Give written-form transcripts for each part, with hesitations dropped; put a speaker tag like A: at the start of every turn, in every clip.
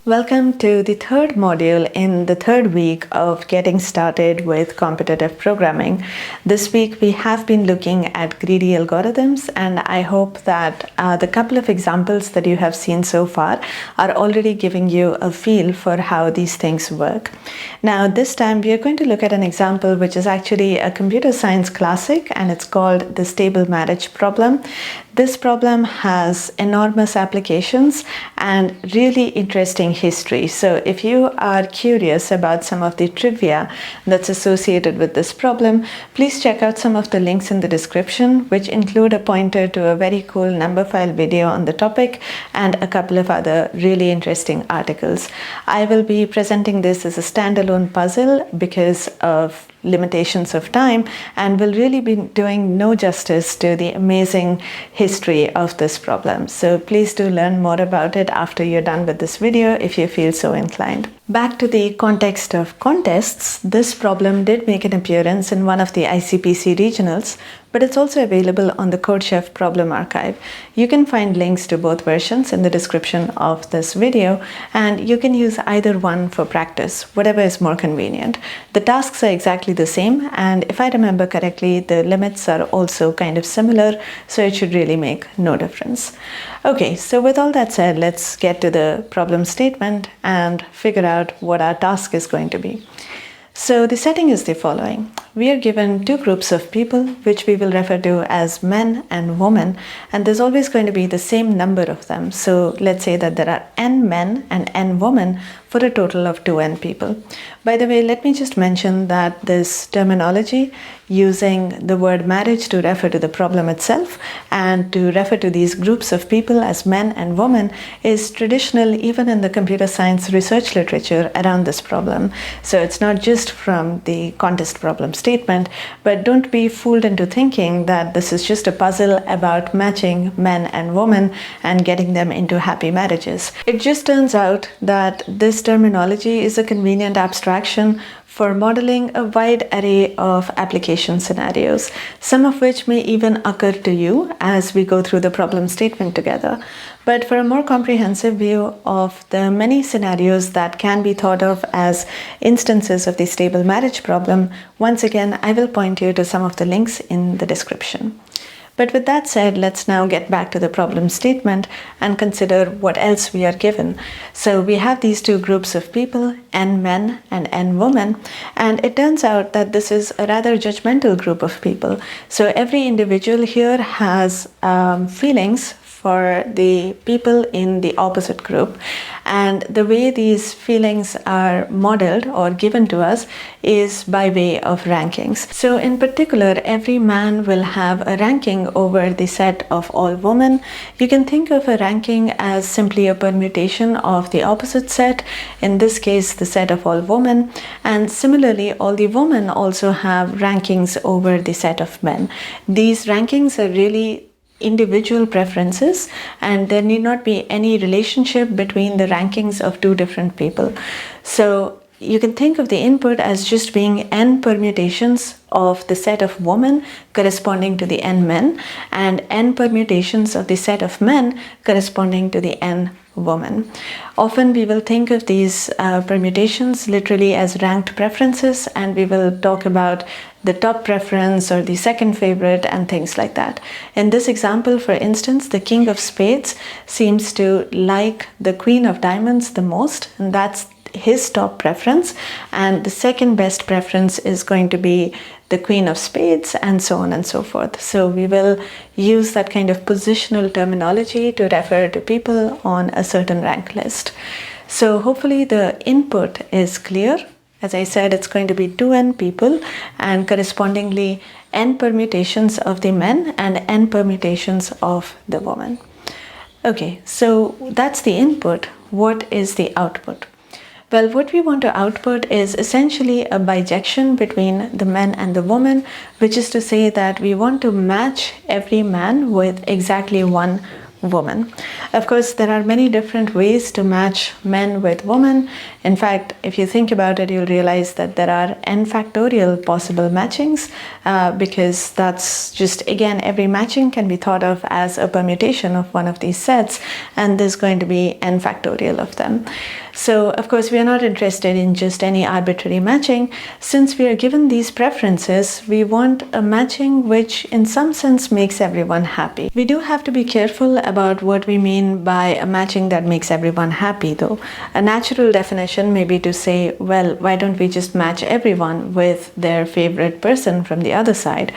A: Welcome to the third module in the third week of getting started with competitive programming. This week we have been looking at greedy algorithms, and I hope that the couple of examples that you have seen so far are already giving you a feel for how these things work. Now this time we are going to look at an example which is actually a computer science classic, and it's called the stable marriage problem. This problem has enormous applications and really interesting history. So if you are curious about some of the trivia that's associated with this problem, please check out some of the links in the description, which include a pointer to a very cool Numberphile video on the topic and a couple of other really interesting articles. I will be presenting this as a standalone puzzle because of limitations of time, and will really be doing no justice to the amazing history of this problem. So please do learn more about it after you're done with this video if you feel so inclined. Back to the context of contests, this problem did make an appearance in one of the ICPC Regionals, but it's also available on the Codechef problem archive. You can find links to both versions in the description of this video, and you can use either one for practice, whatever is more convenient. The tasks are exactly the same, and if I remember correctly, the limits are also kind of similar, so it should really make no difference. Okay, so with all that said, let's get to the problem statement and figure out what our task is going to be. So the setting is the following. We are given two groups of people, which we will refer to as men and women, and there's always going to be the same number of them. So let's say that there are n men and n women for a total of 2n people. By the way, let me just mention that this terminology, using the word marriage to refer to the problem itself and to refer to these groups of people as men and women, is traditional even in the computer science research literature around this problem. So it's not just from the contest problem statement, but don't be fooled into thinking that this is just a puzzle about matching men and women and getting them into happy marriages. It just turns out that this terminology is a convenient abstraction for modeling a wide array of application scenarios, some of which may even occur to you as we go through the problem statement together. But for a more comprehensive view of the many scenarios that can be thought of as instances of the stable marriage problem, once again, I will point you to some of the links in the description. But with that said, let's now get back to the problem statement and consider what else we are given. So we have these two groups of people, n men and n women, and it turns out that this is a rather judgmental group of people. So every individual here has feelings for the people in the opposite group, and the way these feelings are modeled or given to us is by way of rankings. So in particular, every man will have a ranking over the set of all women. You can think of a ranking as simply a permutation of the opposite set, in this case the set of all women, and similarly all the women also have rankings over the set of men. These rankings are really individual preferences, and there need not be any relationship between the rankings of two different people. So you can think of the input as just being n permutations of the set of women corresponding to the n men, and n permutations of the set of men corresponding to the n women. Often we will think of these permutations literally as ranked preferences, and we will talk about the top preference or the second favorite and things like that. In this example, for instance, the king of spades seems to like the queen of diamonds the most, and that's his top preference, and the second best preference is going to be the queen of spades, and so on and so forth. So we will use that kind of positional terminology to refer to people on a certain rank list. So hopefully the input is clear. As I said, it's going to be 2n people and correspondingly n permutations of the men and n permutations of the woman. Okay, so that's the input. What is the output? Well, what we want to output is essentially a bijection between the men and the woman, which is to say that we want to match every man with exactly one woman. Of course, there are many different ways to match men with women. In fact, if you think about it, you'll realize that there are n factorial possible matchings because that's just, again, every matching can be thought of as a permutation of one of these sets, and there's going to be n factorial of them. So, of course, we are not interested in just any arbitrary matching. Since we are given these preferences, we want a matching which in some sense makes everyone happy. We do have to be careful about what we mean by a matching that makes everyone happy, though. A natural definition may be to say, well, why don't we just match everyone with their favorite person from the other side?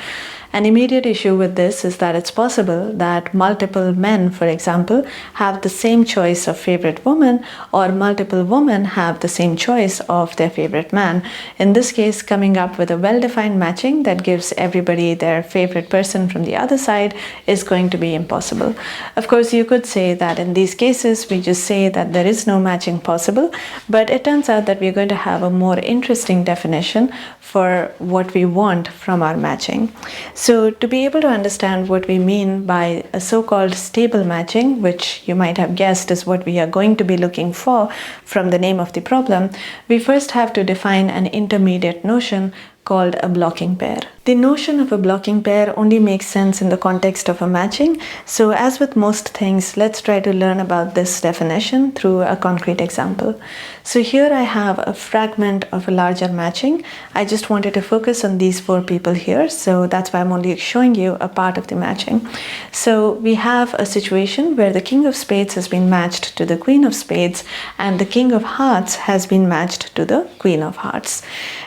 A: An immediate issue with this is that it's possible that multiple men, for example, have the same choice of favorite woman, or multiple women have the same choice of their favorite man. In this case, coming up with a well-defined matching that gives everybody their favorite person from the other side is going to be impossible. Of course, you could say that in these cases, we just say that there is no matching possible, but it turns out that we're going to have a more interesting definition for what we want from our matching. So to be able to understand what we mean by a so-called stable matching, which you might have guessed is what we are going to be looking for from the name of the problem, we first have to define an intermediate notion called a blocking pair. The notion of a blocking pair only makes sense in the context of a matching. So as with most things, let's try to learn about this definition through a concrete example. So here I have a fragment of a larger matching. I just wanted to focus on these 4 people here. So that's why I'm only showing you a part of the matching. So we have a situation where the King of Spades has been matched to the Queen of Spades and the King of Hearts has been matched to the Queen of Hearts.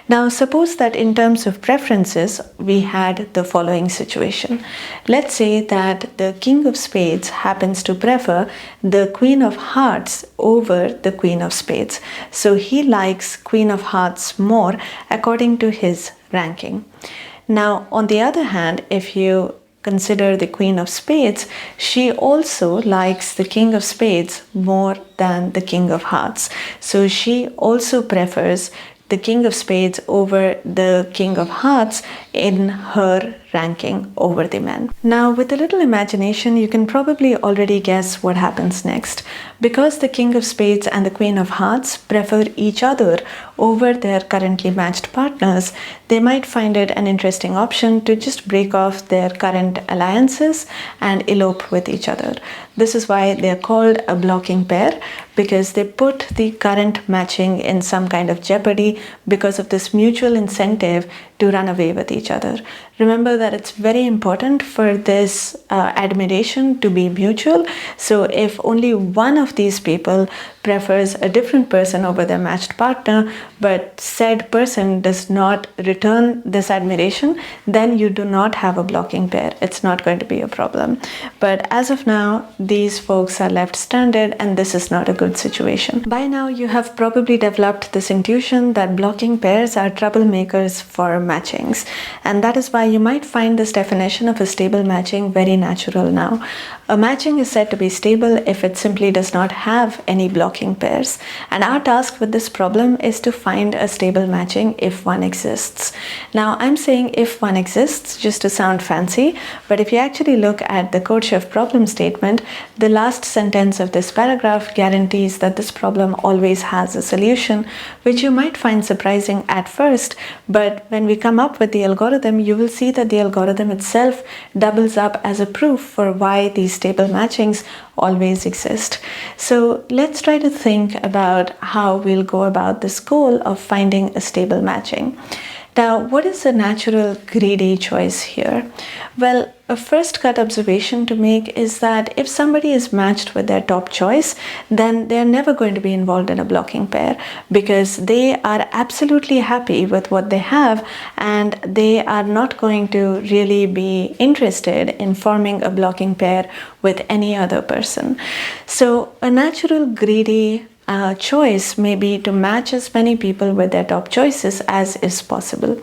A: Now suppose that in terms of preferences, we had the following situation. Let's say that the King of Spades happens to prefer the Queen of Hearts over the Queen of Spades. So he likes Queen of Hearts more according to his ranking. Now, on the other hand, if you consider the Queen of Spades, she also likes the King of Spades more than the King of Hearts. So she also prefers the King of Spades over the King of Hearts in her ranking over the men. Now, with a little imagination, you can probably already guess what happens next. Because the King of Spades and the Queen of Hearts prefer each other over their currently matched partners, they might find it an interesting option to just break off their current alliances and elope with each other. This is why they are called a blocking pair, because they put the current matching in some kind of jeopardy because of this mutual incentive to run away with each other. Remember that it's very important for this admiration to be mutual. So if only one of these people prefers a different person over their matched partner, but said person does not return this admiration, then you do not have a blocking pair. It's not going to be a problem. But as of now, these folks are left stranded, and this is not a good situation. By now, you have probably developed this intuition that blocking pairs are troublemakers for matchings. And that is why you might find this definition of a stable matching very natural now. A matching is said to be stable if it simply does not have any blocking pairs. And our task with this problem is to find a stable matching if one exists. Now, I'm saying if one exists just to sound fancy, but if you actually look at the Codechef problem statement, the last sentence of this paragraph guarantees that this problem always has a solution, which you might find surprising at first, but when we come up with the algorithm, you will see that the algorithm itself doubles up as a proof for why these stable matchings always exist. So let's try to think about how we'll go about this goal of finding a stable matching. Now, what is the natural greedy choice here? Well, a first cut observation to make is that if somebody is matched with their top choice, then they're never going to be involved in a blocking pair because they are absolutely happy with what they have and they are not going to really be interested in forming a blocking pair with any other person. So a natural greedy choice may be to match as many people with their top choices as is possible.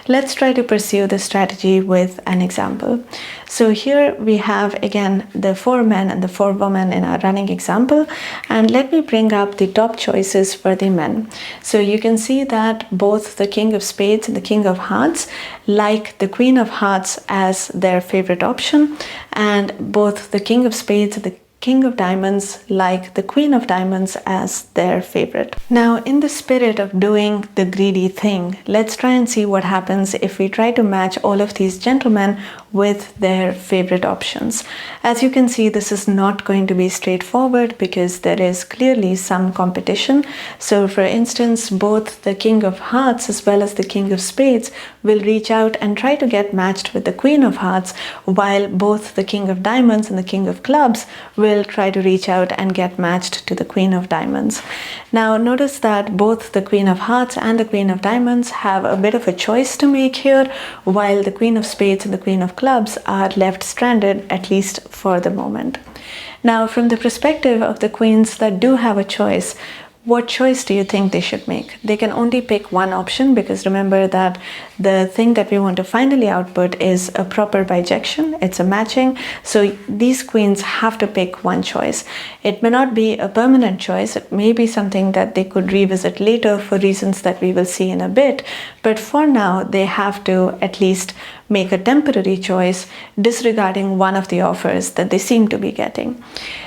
A: Let's try to pursue this strategy with an example. So here we have again the 4 men and the 4 women in our running example, and let me bring up the top choices for the men. So you can see that both the King of Spades and the King of Hearts like the Queen of Hearts as their favorite option, and both the King of Spades and the king of diamonds like the queen of diamonds as their favorite. Now, in the spirit of doing the greedy thing, let's try and see what happens if we try to match all of these gentlemen with their favorite options. As you can see, this is not going to be straightforward because there is clearly some competition. So for instance, both the king of hearts as well as the king of spades will reach out and try to get matched with the queen of hearts, while both the king of diamonds and the king of clubs will try to reach out and get matched to the queen of diamonds. Now notice that both the queen of hearts and the queen of diamonds have a bit of a choice to make here, while the queen of spades and the queen of clubs are left stranded, at least for the moment. Now, from the perspective of the queens that do have a choice, what choice do you think they should make? They can only pick one option, because remember that the thing that we want to finally output is a proper bijection. It's a matching. So these queens have to pick one choice. It may not be a permanent choice. It may be something that they could revisit later for reasons that we will see in a bit. But for now, they have to at least make a temporary choice, disregarding one of the offers that they seem to be getting.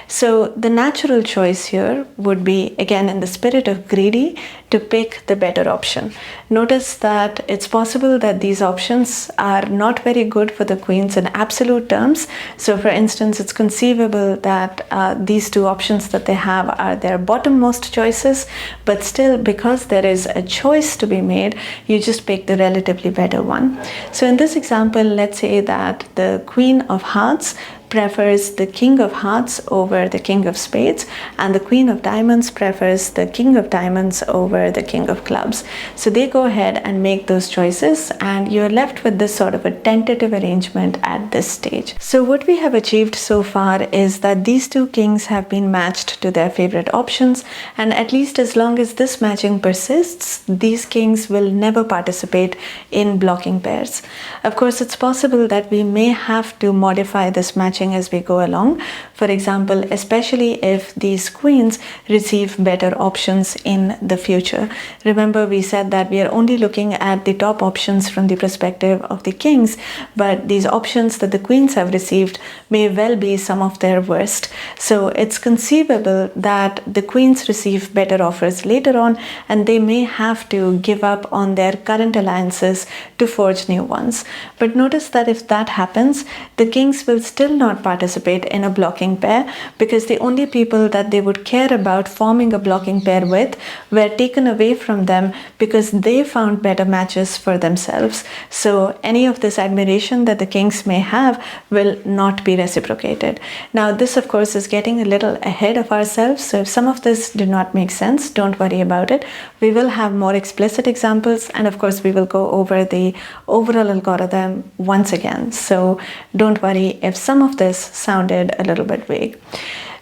A: So the natural choice here would be, again, in the spirit of greedy, to pick the better option. Notice that it's possible that these options are not very good for the queens in absolute terms. So for instance, it's conceivable that these two options that they have are their bottommost choices, but still, because there is a choice to be made, you just pick the relatively better one. So in this example, let's say that the queen of hearts prefers the king of hearts over the king of spades, and the queen of diamonds prefers the king of diamonds over the king of clubs. So they go ahead and make those choices, and you're left with this sort of a tentative arrangement at this stage. So what we have achieved so far is that these two kings have been matched to their favorite options, and at least as long as this matching persists, these kings will never participate in blocking pairs. Of course, it's possible that we may have to modify this matching as we go along. For example, especially if these queens receive better options in the future. Remember, we said that we are only looking at the top options from the perspective of the kings, but these options that the queens have received may well be some of their worst. So it's conceivable that the queens receive better offers later on, and they may have to give up on their current alliances to forge new ones. But notice that if that happens, the kings will still not participate in a blocking pair, because the only people that they would care about forming a blocking pair with were taken away from them because they found better matches for themselves. So any of this admiration that the kings may have will not be reciprocated. Now, this of course is getting a little ahead of ourselves, so if some of this did not make sense, don't worry about it. We will have more explicit examples, and of course we will go over the overall algorithm once again. So don't worry if some of this sounded a little bit vague.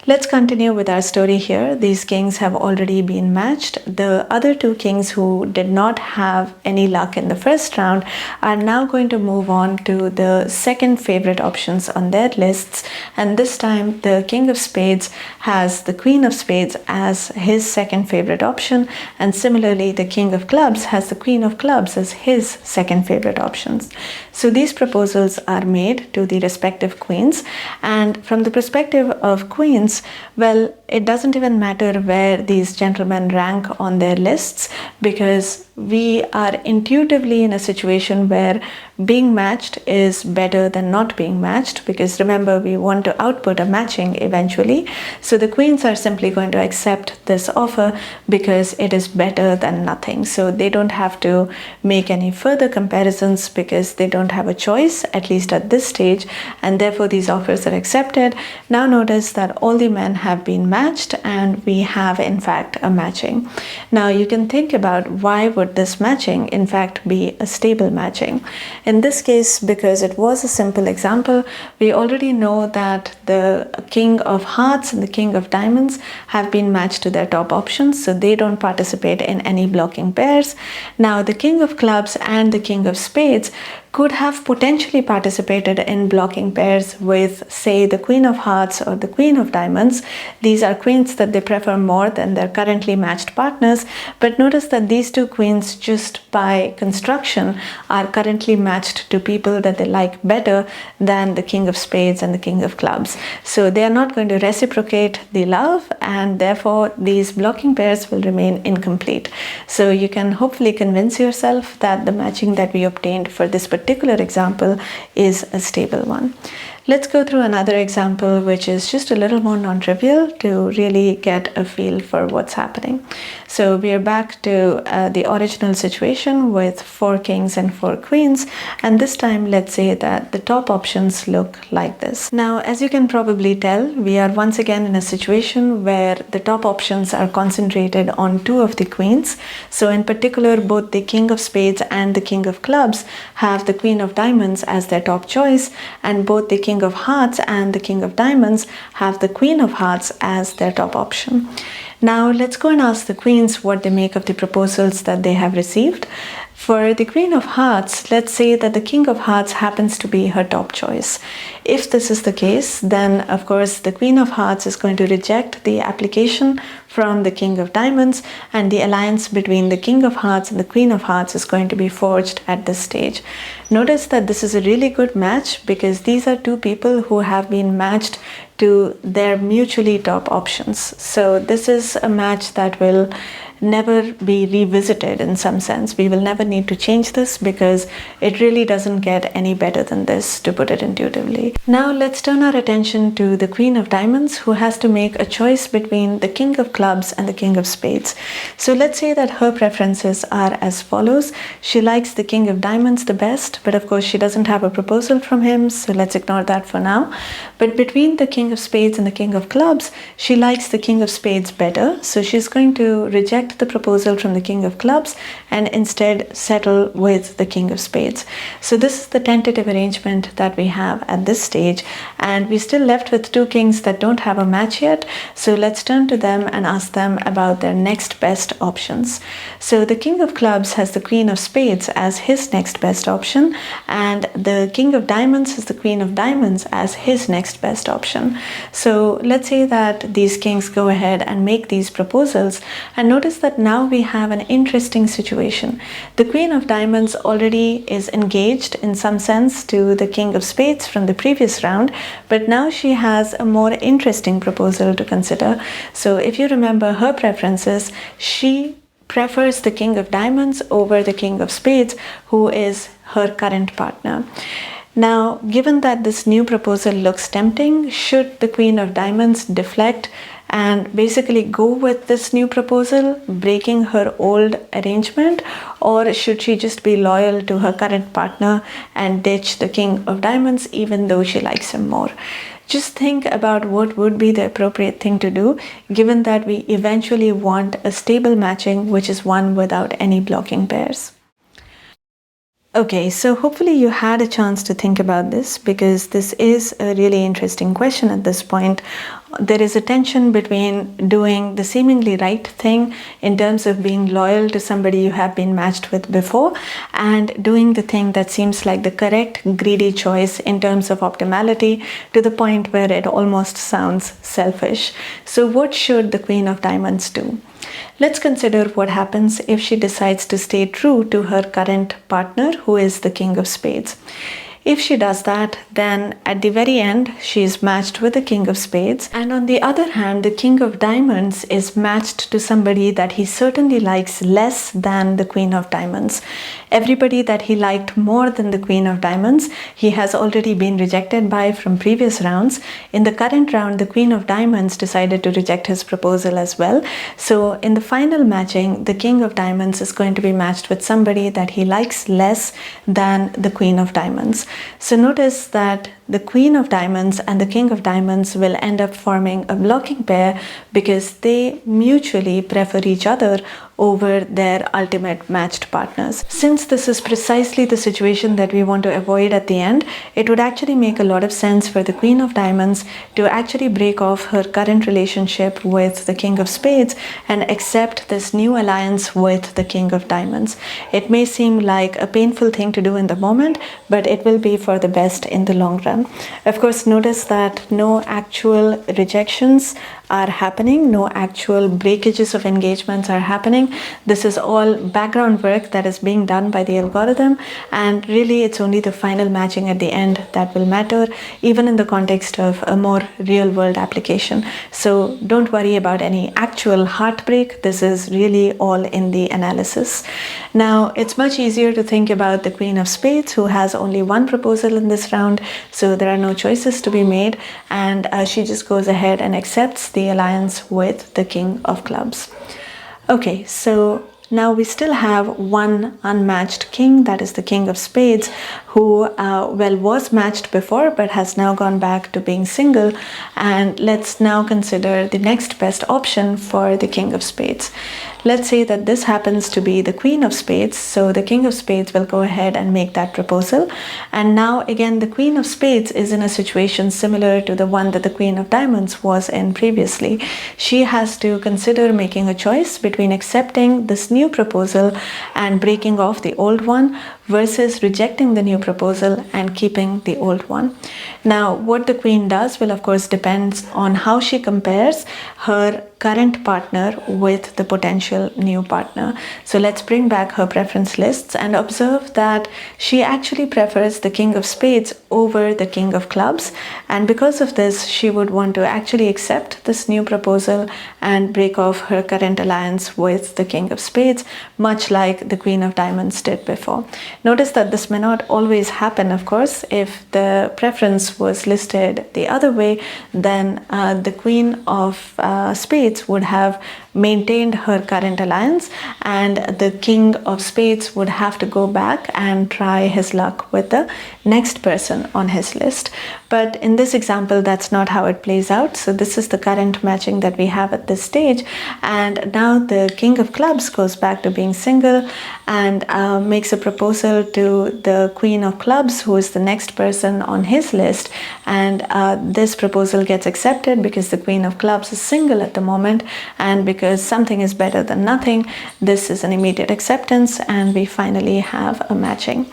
A: Let's continue with our story here. These kings have already been matched. The other two kings who did not have any luck in the first round are now going to move on to the second favorite options on their lists. And this time the king of spades has the queen of spades as his second favorite option. And similarly, the king of clubs has the queen of clubs as his second favorite options. So these proposals are made to the respective queens. And from the perspective of queens, well, it doesn't even matter where these gentlemen rank on their lists, because we are intuitively in a situation where being matched is better than not being matched, because remember, we want to output a matching eventually. So the queens are simply going to accept this offer because it is better than nothing. So they don't have to make any further comparisons because they don't have a choice, at least at this stage, and therefore these offers are accepted. Now notice that all the men have been matched, and we have in fact a matching. Now you can think about why would this matching in fact be a stable matching. In this case, because it was a simple example, we already know that the king of hearts and the king of diamonds have been matched to their top options, so they don't participate in any blocking pairs. Now the king of clubs and the king of spades could have potentially participated in blocking pairs with, say, the Queen of Hearts or the Queen of Diamonds. These are queens that they prefer more than their currently matched partners, but notice that these two queens, just by construction, are currently matched to people that they like better than the King of Spades and the King of Clubs. So they are not going to reciprocate the love, and therefore these blocking pairs will remain incomplete. So you can hopefully convince yourself that the matching that we obtained for this particular example is a stable one. Let's go through another example, which is just a little more non-trivial to really get a feel for what's happening. So we are back to the original situation with 4 kings and 4 queens, and this time let's say that the top options look like this. Now, as you can probably tell, we are once again in a situation where the top options are concentrated on 2 of the queens. So in particular, both the King of Spades and the King of Clubs have the Queen of Diamonds as their top choice, and both the King of Hearts and the King of Diamonds have the Queen of Hearts as their top option. Now let's go and ask the queens what they make of the proposals that they have received. For the Queen of Hearts, let's say that the King of Hearts happens to be her top choice. If this is the case, then of course the Queen of Hearts is going to reject the application from the King of Diamonds, and the alliance between the King of Hearts and the Queen of Hearts is going to be forged at this stage. Notice that this is a really good match because these are 2 people who have been matched to their mutually top options. So this is a match that will never be revisited in some sense. We will never need to change this because it really doesn't get any better than this, to put it intuitively. Now let's turn our attention to the Queen of Diamonds, who has to make a choice between the King of Clubs and the King of Spades. So let's say that her preferences are as follows. She likes the King of Diamonds the best, but of course she doesn't have a proposal from him, so let's ignore that for now. But between the King of Spades and the King of Clubs, she likes the King of Spades better, so she's going to reject the proposal from the King of Clubs and instead settle with the King of Spades. So this is the tentative arrangement that we have at this stage, and we're still left with 2 kings that don't have a match yet. So let's turn to them and ask them about their next best options. So the King of Clubs has the Queen of Spades as his next best option, and the King of Diamonds has the Queen of Diamonds as his next best option. So let's say that these kings go ahead and make these proposals, and notice that now we have an interesting situation. The Queen of Diamonds already is engaged in some sense to the King of Spades from the previous round, but now she has a more interesting proposal to consider. So if you remember her preferences, she prefers the King of Diamonds over the King of Spades, who is her current partner. Now, given that this new proposal looks tempting, should the Queen of Diamonds deflect and basically go with this new proposal, breaking her old arrangement, or should she just be loyal to her current partner and ditch the King of Diamonds even though she likes him more? Just think about what would be the appropriate thing to do, given that we eventually want a stable matching, which is one without any blocking pairs. Okay, so hopefully you had a chance to think about this, because this is a really interesting question at this point. There is a tension between doing the seemingly right thing in terms of being loyal to somebody you have been matched with before, and doing the thing that seems like the correct greedy choice in terms of optimality, to the point where it almost sounds selfish. So what should the Queen of Diamonds do? Let's consider what happens if she decides to stay true to her current partner, who is the King of Spades. If she does that, then at the very end, she is matched with the King of Spades. And on the other hand, the King of Diamonds is matched to somebody that he certainly likes less than the Queen of Diamonds. Everybody that he liked more than the Queen of Diamonds, he has already been rejected by from previous rounds. In the current round, the Queen of Diamonds decided to reject his proposal as well. So in the final matching, the King of Diamonds is going to be matched with somebody that he likes less than the Queen of Diamonds. So notice that the queen of diamonds and the king of diamonds will end up forming a blocking pair because they mutually prefer each other over their ultimate matched partners. Since this is precisely the situation that we want to avoid at the end, it would actually make a lot of sense for the queen of diamonds to actually break off her current relationship with the king of spades and accept this new alliance with the king of diamonds. It may seem like a painful thing to do in the moment, but it will be for the best in the long run. Of course, notice that no actual rejections are happening, no actual breakages of engagements are happening. This is all background work that is being done by the algorithm, and really it's only the final matching at the end that will matter, even in the context of a more real world application. So don't worry about any actual heartbreak. This is really all in the analysis. Now, it's much easier to think about the queen of spades, who has only one proposal in this round, so there are no choices to be made, and she just goes ahead and accepts the alliance with the king of clubs. Okay, so now we still have one unmatched king, that is the king of spades, who was matched before but has now gone back to being single. And let's now consider the next best option for the king of spades. Let's say that this happens to be the queen of spades, so the king of spades will go ahead and make that proposal. And now again, the queen of spades is in a situation similar to the one that the queen of diamonds was in previously. She has to consider making a choice between accepting this new proposal and breaking off the old one versus rejecting the new proposal and keeping the old one. Now, what the queen does will of course depend on how she compares her current partner with the potential new partner. So let's bring back her preference lists and observe that she actually prefers the king of spades over the king of clubs, and because of this she would want to actually accept this new proposal and break off her current alliance with the king of spades, much like the queen of diamonds did before. Notice that this may not always happen, of course. If the preference was listed the other way, then the queen of spades would have maintained her current alliance, and the king of spades would have to go back and try his luck with the next person on his list. But in this example, that's not how it plays out. So this is the current matching that we have at this stage, and now the king of clubs goes back to being single and makes a proposal to the queen of clubs, who is the next person on his list, and this proposal gets accepted because the queen of clubs is single at the moment, and because something is better than nothing, this is an immediate acceptance, and we finally have a matching.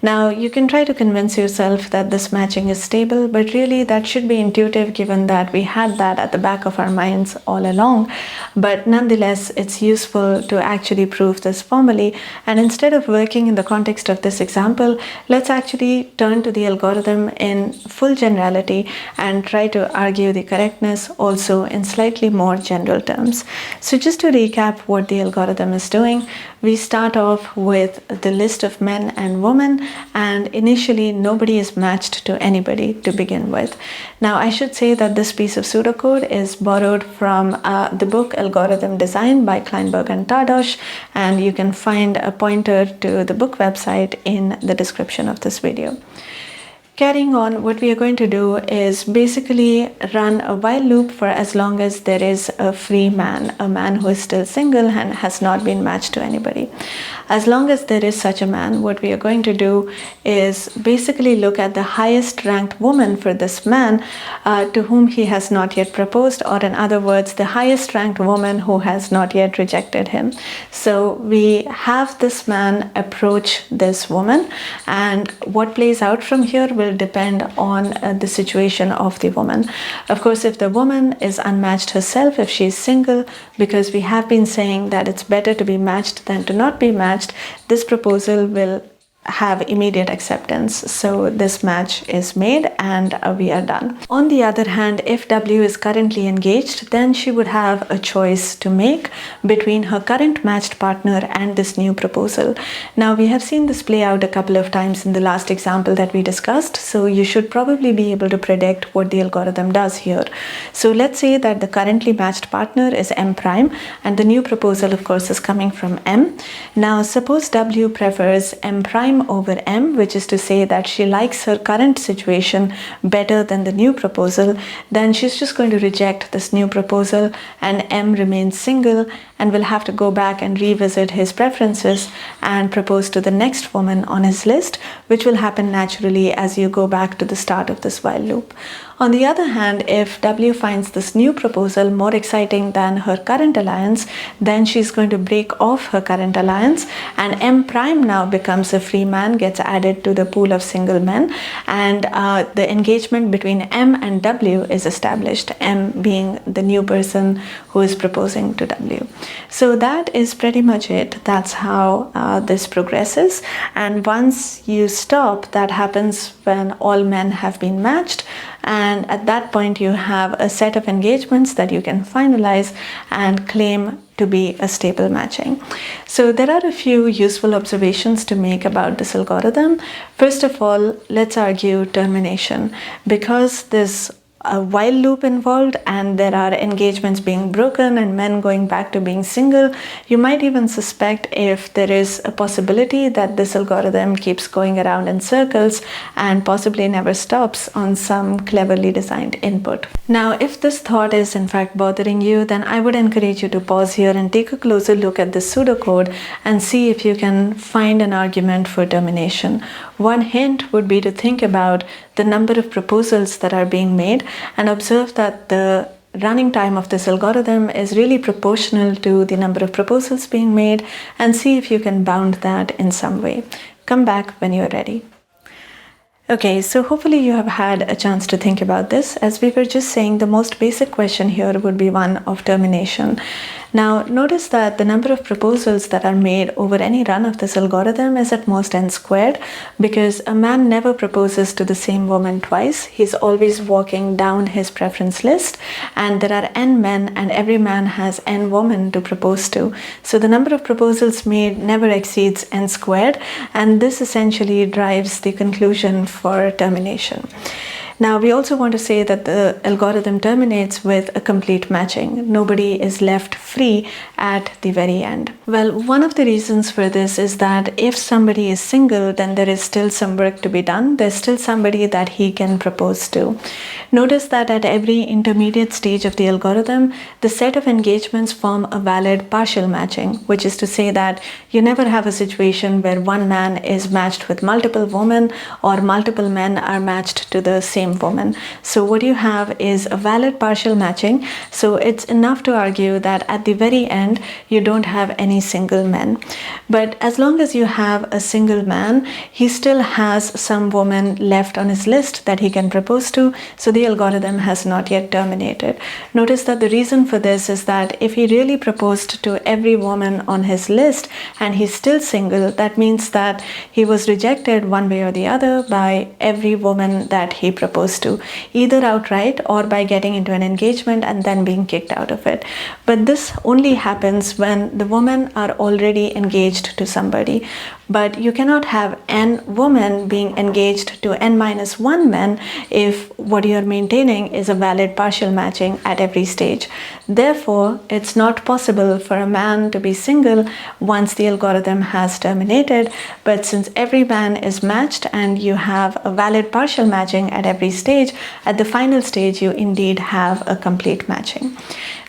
A: Now, you can try to convince yourself that this matching is stable, but really that should be intuitive given that we had that at the back of our minds all along. But nonetheless, it's useful to actually prove this formally. And instead of working in the context of this example, let's actually turn to the algorithm in full generality and try to argue the correctness also in slightly more general terms. So just to recap what the algorithm is doing, we start off with the list of men and women, and initially nobody is matched to anybody to begin with. Now, I should say that this piece of pseudocode is borrowed from the book Algorithm Design by Klienberg and Tardos, and you can find a pointer to the book website in the description of this video. Carrying on, what we are going to do is basically run a while loop for as long as there is a free man, a man who is still single and has not been matched to anybody. As long as there is such a man, what we are going to do is basically look at the highest ranked woman for this man to whom he has not yet proposed, or in other words, the highest ranked woman who has not yet rejected him. So we have this man approach this woman, and what plays out from here will depend on the situation of the woman. Of course, if the woman is unmatched herself, if she is single, because we have been saying that it's better to be matched than to not be matched, this proposal will have immediate acceptance. So this match is made and we are done. On the other hand, if W is currently engaged, then she would have a choice to make between her current matched partner and this new proposal. Now, we have seen this play out a couple of times in the last example that we discussed, so you should probably be able to predict what the algorithm does here. So let's say that the currently matched partner is M prime, and the new proposal, of course, is coming from M. Now, suppose W prefers M prime M over M, which is to say that she likes her current situation better than the new proposal, then she's just going to reject this new proposal and M remains single and will have to go back and revisit his preferences and propose to the next woman on his list, which will happen naturally as you go back to the start of this while loop. On the other hand, if W finds this new proposal more exciting than her current alliance, then she's going to break off her current alliance, and M prime now becomes a free man, gets added to the pool of single men, and the engagement between M and W is established, M being the new person who is proposing to W. So that is pretty much it. That's how this progresses, and once you stop, that happens when all men have been matched, and at that point you have a set of engagements that you can finalize and claim to be a stable matching. So there are a few useful observations to make about this algorithm. First of all, let's argue termination. Because there's a while loop involved and there are engagements being broken and men going back to being single, you might even suspect if there is a possibility that this algorithm keeps going around in circles and possibly never stops on some cleverly designed input. Now, if this thought is in fact bothering you, then I would encourage you to pause here and take a closer look at this pseudocode and see if you can find an argument for termination. One hint would be to think about the number of proposals that are being made and observe that the running time of this algorithm is really proportional to the number of proposals being made, and see if you can bound that in some way. Come back when you're ready. Okay, so hopefully you have had a chance to think about this. As we were just saying, the most basic question here would be one of termination. Now, notice that the number of proposals that are made over any run of this algorithm is at most n squared, because a man never proposes to the same woman twice. He's always walking down his preference list, and there are n men and every man has n women to propose to. So the number of proposals made never exceeds n squared, and this essentially drives the conclusion for termination. Now, we also want to say that the algorithm terminates with a complete matching. Nobody is left free at the very end. Well, one of the reasons for this is that if somebody is single, then there is still some work to be done. There's still somebody that he can propose to. Notice that at every intermediate stage of the algorithm, the set of engagements form a valid partial matching, which is to say that you never have a situation where one man is matched with multiple women or multiple men are matched to the same woman. So what you have is a valid partial matching. So it's enough to argue that at the very end, you don't have any single men. But as long as you have a single man, he still has some woman left on his list that he can propose to. So the algorithm has not yet terminated. Notice that the reason for this is that if he really proposed to every woman on his list and he's still single, that means that he was rejected one way or the other by every woman that he proposed to, either outright or by getting into an engagement and then being kicked out of it. But this only happens when the women are already engaged to somebody. But you cannot have n women being engaged to n-1 men if what you're maintaining is a valid partial matching at every stage. Therefore, it's not possible for a man to be single once the algorithm has terminated. But since every man is matched and you have a valid partial matching at every stage, at the final stage you indeed have a complete matching.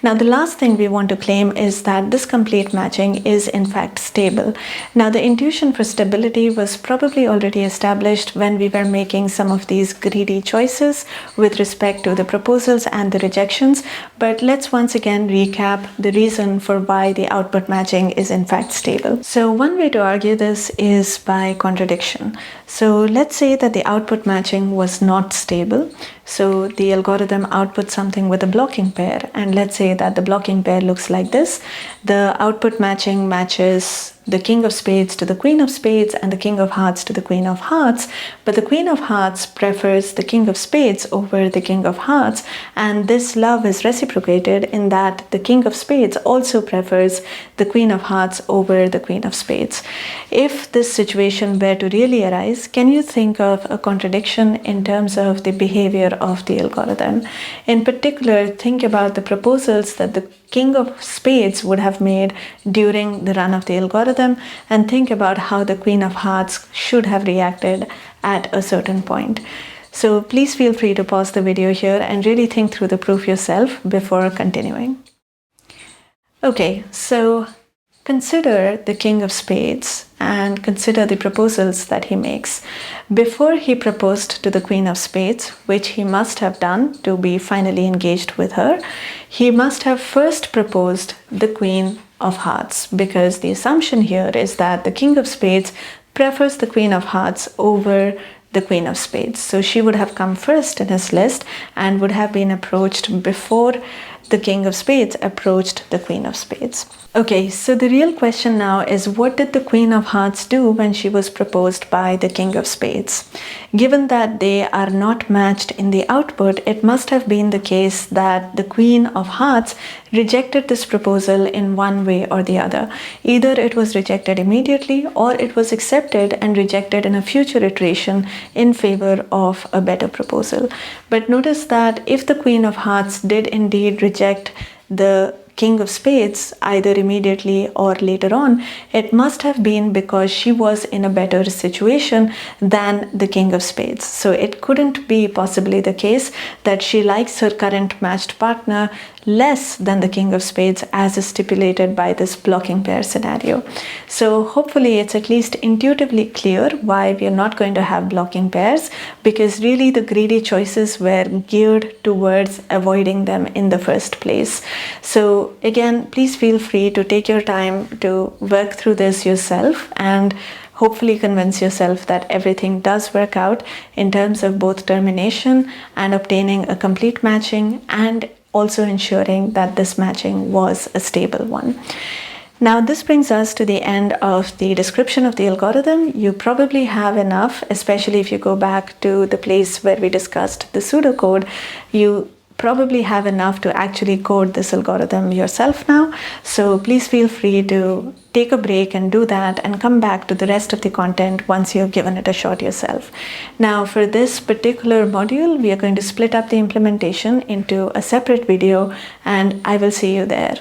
A: Now, the last thing we want to claim is that this complete matching is in fact stable. Now, the intuition for stability was probably already established when we were making some of these greedy choices with respect to the proposals and the rejections, but let's once again recap the reason for why the output matching is in fact stable. So one way to argue this is by contradiction. So let's say that the output matching was not stable. So the algorithm outputs something with a blocking pair, and let's say that the blocking pair looks like this. The output matching matches the king of spades to the queen of spades and the king of hearts to the queen of hearts, but the queen of hearts prefers the king of spades over the king of hearts, and this love is reciprocated in that the king of spades also prefers the queen of hearts over the queen of spades. If this situation were to really arise, can you think of a contradiction in terms of the behavior of the algorithm. In particular, think about the proposals that the king of spades would have made during the run of the algorithm, and think about how the queen of hearts should have reacted at a certain point. So please feel free to pause the video here and really think through the proof yourself before continuing. Okay, so consider the king of spades and consider the proposals that he makes. Before he proposed to the queen of spades, which he must have done to be finally engaged with her, he must have first proposed the queen of hearts, because the assumption here is that the king of spades prefers the queen of hearts over the queen of spades. So she would have come first in his list and would have been approached before the king of spades approached the queen of spades. Okay, so the real question now is, what did the queen of hearts do when she was proposed by the king of spades? Given that they are not matched in the output, it must have been the case that the queen of hearts rejected this proposal in one way or the other. Either it was rejected immediately, or it was accepted and rejected in a future iteration in favor of a better proposal. But notice that if the queen of hearts did indeed reject the king of spades either immediately or later on, it must have been because she was in a better situation than the king of spades. So it couldn't be possibly the case that she likes her current matched partner less than the king of spades, as is stipulated by this blocking pair scenario. So hopefully it's at least intuitively clear why we are not going to have blocking pairs, because really the greedy choices were geared towards avoiding them in the first place. So again, please feel free to take your time to work through this yourself and hopefully convince yourself that everything does work out in terms of both termination and obtaining a complete matching, and also ensuring that this matching was a stable one. Now this brings us to the end of the description of the algorithm. You probably have enough, especially if you go back to the place where we discussed the pseudocode, you probably have enough to actually code this algorithm yourself now. So please feel free to take a break and do that, and come back to the rest of the content once you've given it a shot yourself. Now for this particular module, we are going to split up the implementation into a separate video, and I will see you there.